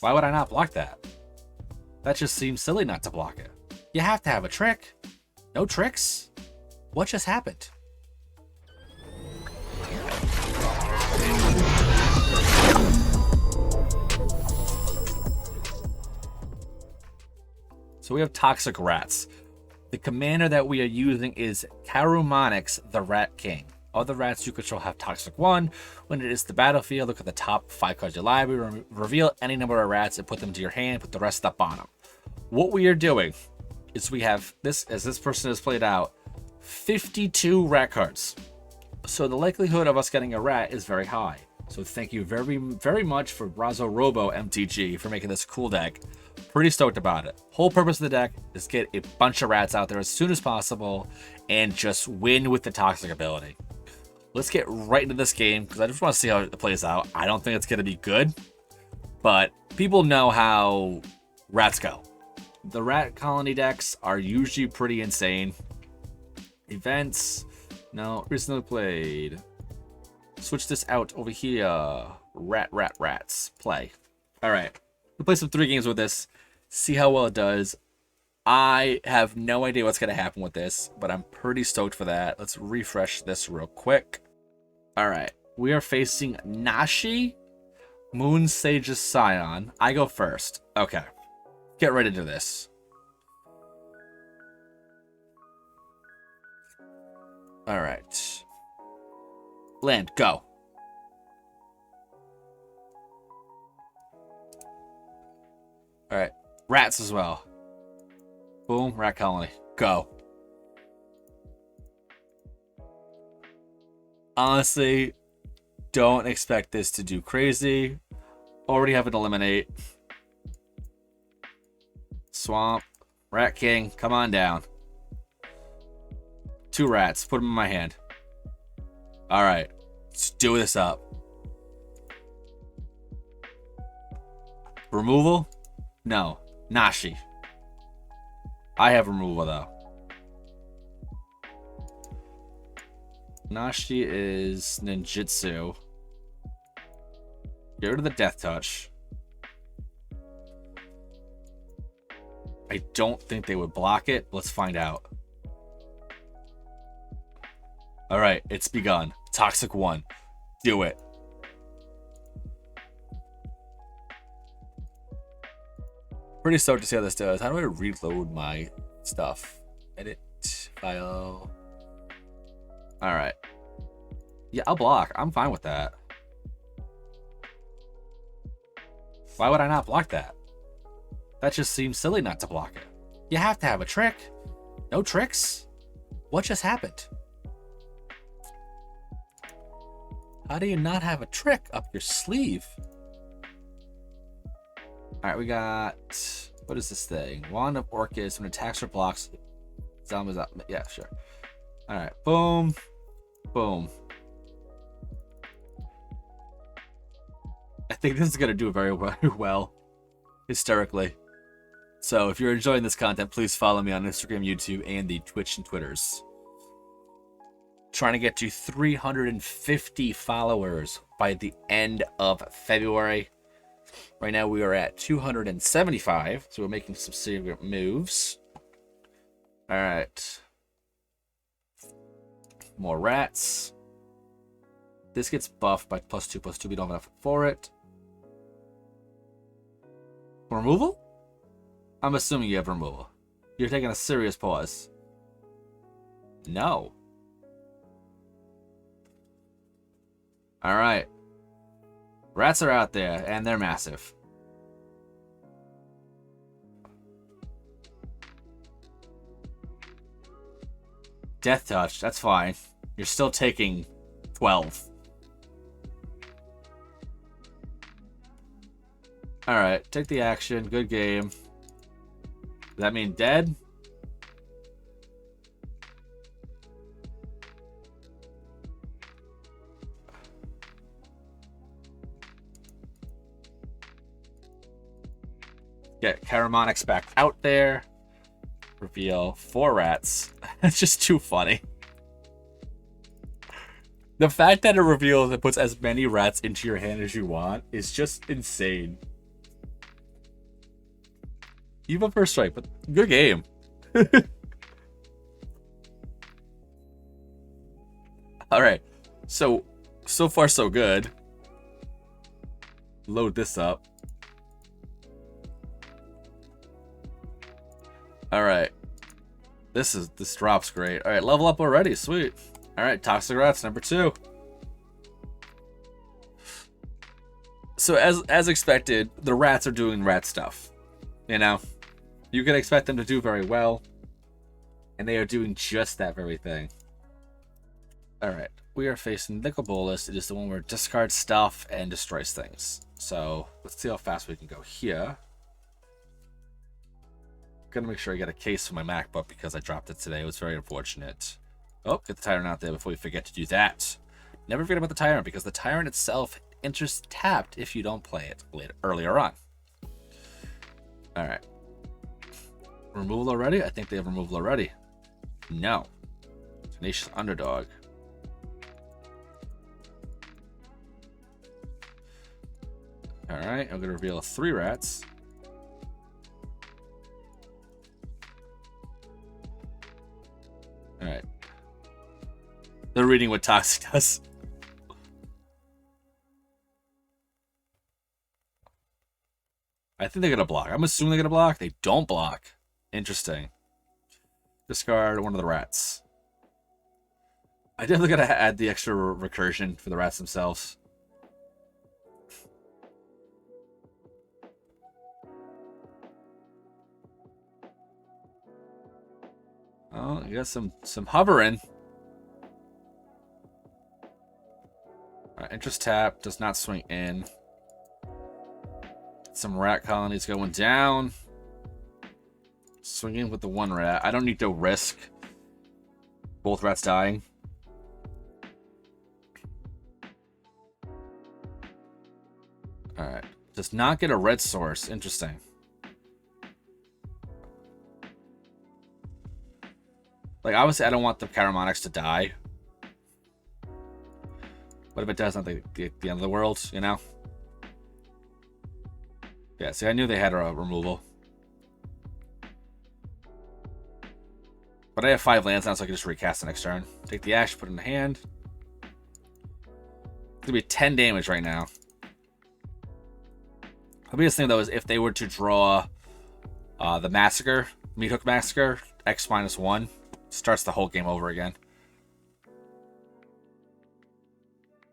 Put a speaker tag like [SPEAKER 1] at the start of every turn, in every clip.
[SPEAKER 1] Why would I not block that? That just seems silly not to block it. You have to have a trick. No tricks? What just happened? So we have Toxic Rats. The commander that we are using is Karumonix, the Rat King. All the rats you control have Toxic 1. When it is the battlefield, look at the top 5 cards of your library, reveal any number of rats and put them to your hand, put the rest up on them. What we are doing is we have this, as this person has played out, 52 rat cards. So the likelihood of us getting a rat is very high. So thank you very, very much for Brazo Robo MTG for making this cool deck. Pretty stoked about it. Whole purpose of the deck is get a bunch of rats out there as soon as possible and just win with the Toxic ability. Let's get right into this game because I just want to see how it plays out. I don't think it's going to be good, but people know how rats go. The rat colony decks are usually pretty insane. Events, no, recently played. Switch this out over here. Rats, play. All right, we'll play some 3 games with this, see how well it does. I have no idea what's going to happen with this, but I'm pretty stoked for that. Let's refresh this real quick. All right, we are facing Nashi, Moon Sage's Scion. I go first. Okay, get right into this. All right. Land, go. All right, rats as well. Boom, rat colony, go. Honestly, don't expect this to do crazy. Already have an eliminate. Swamp, Rat King, come on down. 2 rats, put them in my hand. All right, let's do this up. Removal? No, Nashi. I have removal though. Nashi is ninjutsu. Get rid of the death touch. I don't think they would block it. Let's find out. All right, it's begun. Toxic 1. Do it. Pretty stoked to see how this does. How do I reload my stuff? Edit file. All right. Yeah, I'll block. I'm fine with that. Why would I not block that? That just seems silly not to block it. You have to have a trick. No tricks? What just happened? How do you not have a trick up your sleeve? All right, we got, what is this thing? Wand of Orcus. When it attacks or blocks, zombies up. Yeah, sure. All right, boom, boom. I think this is going to do very well, hysterically. So if you're enjoying this content, please follow me on Instagram, YouTube, and the Twitch and Twitters. Trying to get to 350 followers by the end of February. Right now we are at 275, so we're making some serious moves. All right. More rats. This gets buffed by +2/+2. We don't have enough for it. Removal? I'm assuming you have removal. You're taking a serious pause. No. All right. Rats are out there, and they're massive. Death touch, that's fine. You're still taking 12. Alright, take the action. Good game. Does that mean dead? Get Karumonix back out there. Reveal 4 rats. That's just too funny. The fact that it reveals and puts as many rats into your hand as you want is just insane. Even first strike, but good game. All right. So far so good. Load this up. All right. This drop's great. All right, level up already. Sweet. All right, Toxic Rats number 2. So as expected, the rats are doing rat stuff. You know, you can expect them to do very well, and they are doing just that very thing. All right, we are facing Nicol Bolas. It is the one where it discards stuff and destroys things. So let's see how fast we can go here. Gonna make sure I get a case for my MacBook because I dropped it today. It was very unfortunate. Oh, get the Tyrant out there before we forget to do that. Never forget about the Tyrant because the Tyrant itself enters tapped if you don't play it earlier on. All right. Removal already? I think they have removal already. No. Tenacious Underdog. All right, I'm gonna reveal 3 rats. All right. They're reading what Toxic does. I think they're gonna block. I'm assuming they're gonna block. They don't block. Interesting. Discard one of the rats. I definitely gotta add the extra recursion for the rats themselves. Oh, you got some hovering. Alright, interest tap does not swing in. Some rat colonies going down. Swinging with the 1 rat. I don't need to risk both rats dying. Alright. Does not get a red source. Interesting. Like, obviously, I don't want the Karumonix to die. What if it does? Not the end of the world, you know? Yeah, see, I knew they had a removal. But I have 5 lands now, so I can just recast the next turn. Take the ash, put it in the hand. It's gonna be 10 damage right now. The biggest thing, though, is if they were to draw the Massacre, Meat Hook Massacre, X-1, starts the whole game over again.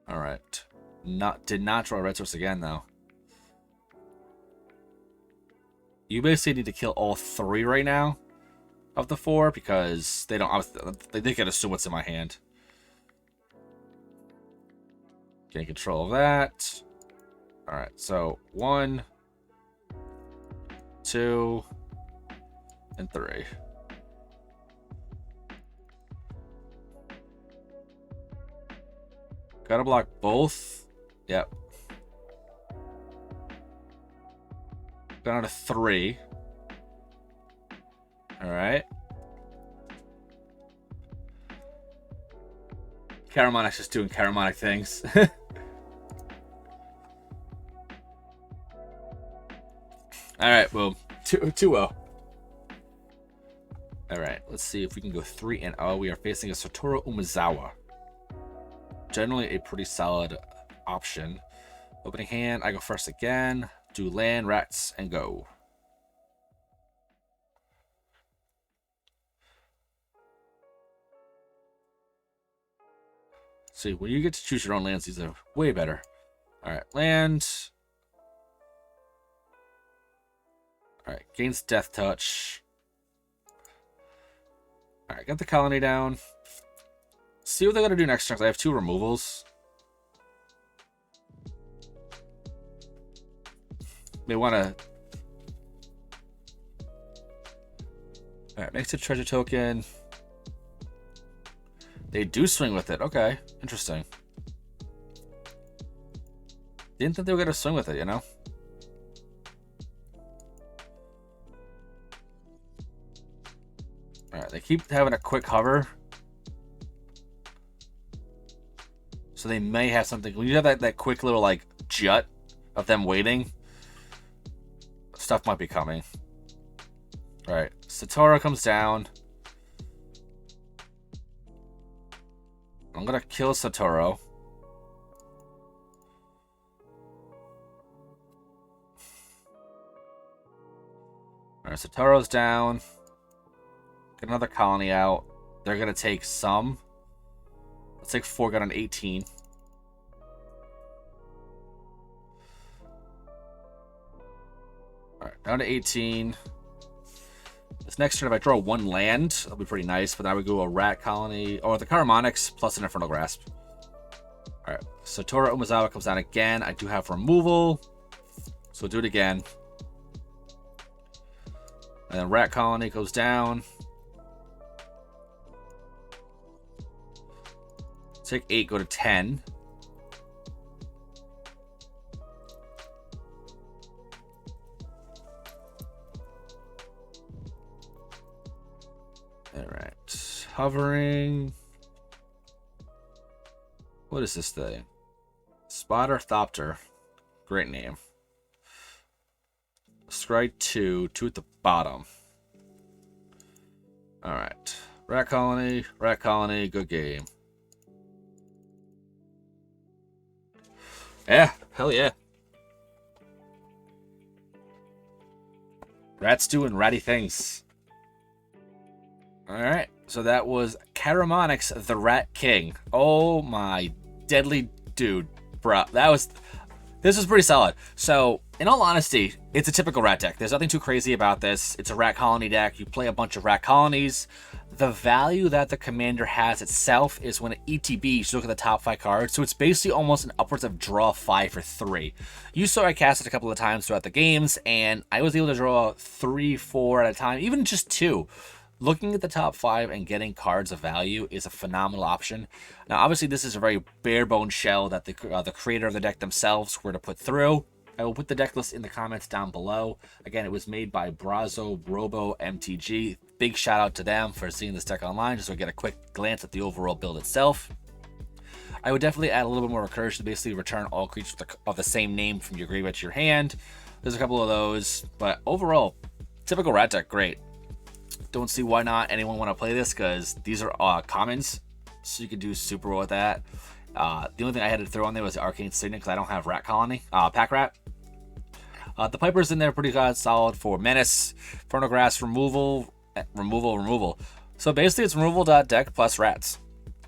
[SPEAKER 1] Alright. Did not draw a red source again, though. You basically need to kill all 3 right now of the 4 because they don't. They can assume what's in my hand. Getting control of that. All right, so 1, 2, and 3. Gotta block both. Yep. Down to 3. Alright. Karumonix just doing Karumonix things. Alright, boom. 2-0. Alright, let's see if we can go 3-0. We are facing a Satoru Umezawa. Generally a pretty solid option. Opening hand, I go first again. Do land, rats, and go. See, when you get to choose your own lands, these are way better. Alright, land. Alright, gains Death Touch. Alright, got the colony down. See what they're going to do next turn. I have 2 removals. They want to... Alright, makes a treasure token. They do swing with it. Okay, interesting. Didn't think they were going to swing with it, you know? Alright, they keep having a quick hover. So they may have something. When you have that quick little, like, jut of them waiting, stuff might be coming. Alright, Satoru comes down. I'm gonna kill Satoru. Alright, Satoru's down. Get another colony out. They're gonna take some. Let's take 4 gun on 18. Alright, down to 18. This next turn, if I draw 1 land, that'll be pretty nice. But now we go a rat colony, or the Karumonix plus an Infernal Grasp. Alright, Satoru Umezawa comes down again. I do have removal, so we'll do it again. And then rat colony goes down. Take 8, go to 10. Alright. Hovering. What is this thing? Spotter Thopter. Great name. Scry 2. 2 at the bottom. Alright. Rat colony. Rat colony. Good game. Yeah. Hell yeah. Rats doing ratty things. Alright, so that was Karumonix, the Rat King. Oh my deadly dude, bro. This was pretty solid. So, in all honesty, it's a typical rat deck. There's nothing too crazy about this. It's a rat colony deck. You play a bunch of rat colonies. The value that the commander has itself is when at ETB, you should look at the top 5 cards. So it's basically almost an upwards of draw 5 for 3. You saw I cast it a couple of times throughout the games, and I was able to draw 3, 4 at a time, even just 2. Looking at the top 5 and getting cards of value is a phenomenal option. Now, obviously, this is a very bare-bones shell that the creator of the deck themselves were to put through. I will put the deck list in the comments down below. Again, it was made by Brazo Robo MTG. Big shout out to them for seeing this deck online, just so we get a quick glance at the overall build itself. I would definitely add a little bit more recursion to basically return all creatures of the same name from your graveyard to your hand. There's a couple of those, but overall, typical rat deck, great. Don't see why not anyone want to play this, because these are commons, so you can do super well with that. The only thing I had to throw on there was the Arcane Signet, because I don't have Rat Colony, Pack Rat. The Piper's in there pretty solid for Menace, Infernal Grass, removal. So basically it's removal.deck plus rats.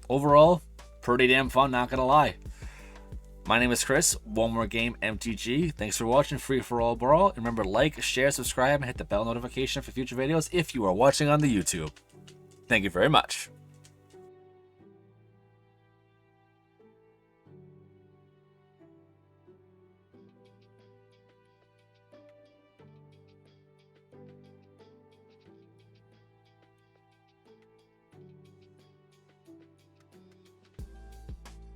[SPEAKER 1] Overall, pretty damn fun, not gonna lie. My name is Chris, One More Game MTG. Thanks for watching Free For All Brawl. And remember, like, share, subscribe, and hit the bell notification for future videos if you are watching on the YouTube. Thank you very much.